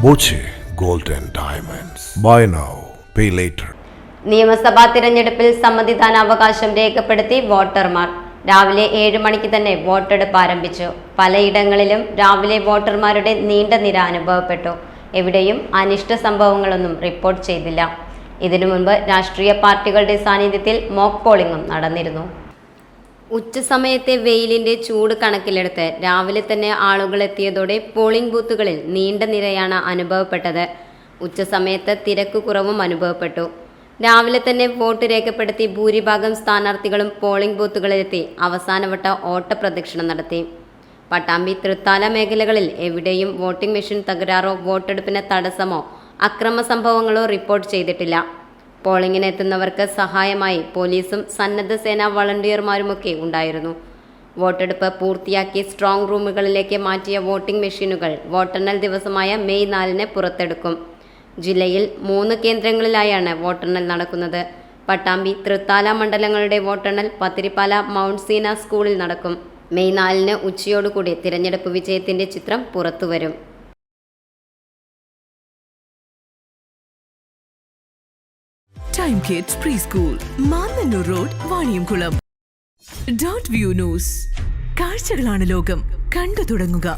Boche gold and diamonds. Buy now pay later. നിയമസഭാ തിരഞ്ഞെടുപ്പിൽ സമ്മതിദാനാവകാശം രേഖപ്പെടുത്തി വോട്ടർമാർ. രാവിലെ 7 മണിക്ക് തന്നെ വോട്ടെടുപ്പ് ആരംഭിച്ചു. പലയിടങ്ങളിലും രാവിലെ വോട്ടർമാരുടെ നീണ്ട നിര അനുഭവപ്പെട്ടു. എവിടെയും അനിഷ്ട സംഭവങ്ങളൊന്നും റിപ്പോർട്ട് ചെയ്തില്ല. ഇതിനു മുൻപ് രാഷ്ട്രീയ പാർട്ടികളുടെ സാന്നിധ്യത്തിൽ മോക്ക് പോളിംഗും നടന്നിരുന്നു. ഉച്ചസമയത്തെ വെയിലിന്റെ ചൂട് കണക്കിലെടുത്ത് രാവിലെ തന്നെ ആളുകൾ എത്തിയതോടെ പോളിംഗ് ബൂത്തുകളിൽ നീണ്ട നിരയാണ് അനുഭവപ്പെട്ടത്. ഉച്ചസമയത്ത് തിരക്ക് കുറവും അനുഭവപ്പെട്ടു. രാവിലെ തന്നെ വോട്ട് രേഖപ്പെടുത്തി ഭൂരിഭാഗം സ്ഥാനാർത്ഥികളും പോളിംഗ് ബൂത്തുകളിലെത്തി അവസാനവട്ട ഓട്ടപ്രദക്ഷിണം നടത്തി. പട്ടാമ്പി, തൃത്താല മേഖലകളിൽ എവിടെയും വോട്ടിംഗ് മെഷീൻ തകരാറോ വോട്ടെടുപ്പിന് തടസ്സമോ അക്രമ സംഭവങ്ങളോ റിപ്പോർട്ട് ചെയ്തിട്ടില്ല. പോളിംഗിന് എത്തുന്നവർക്ക് സഹായമായി പോലീസും സന്നദ്ധ സേനാ വളണ്ടിയർമാരുമൊക്കെ ഉണ്ടായിരുന്നു. വോട്ടെടുപ്പ് പൂർത്തിയാക്കി സ്ട്രോങ് റൂമുകളിലേക്ക് മാറ്റിയ വോട്ടിംഗ് മെഷീനുകൾ വോട്ടെണ്ണൽ ദിവസമായ മെയ് 4 പുറത്തെടുക്കും. ജില്ലയിൽ 3 കേന്ദ്രങ്ങളിലായാണ് വോട്ടെണ്ണൽ നടക്കുന്നത്. പട്ടാമ്പി, തൃത്താല മണ്ഡലങ്ങളുടെ വോട്ടെണ്ണൽ പത്തിരിപ്പാല മൗണ്ട് സീന സ്കൂളിൽ നടക്കും. മെയ് 4 ഉച്ചയോടുകൂടി തിരഞ്ഞെടുപ്പ് വിജയത്തിന്റെ ചിത്രം പുറത്തുവരും. Time kids pre school, Mannannur road, Vaniyamkulam. Dot view news. കാഴ്ചകളാണ് ലോകം, കണ്ടു തുടങ്ങുക.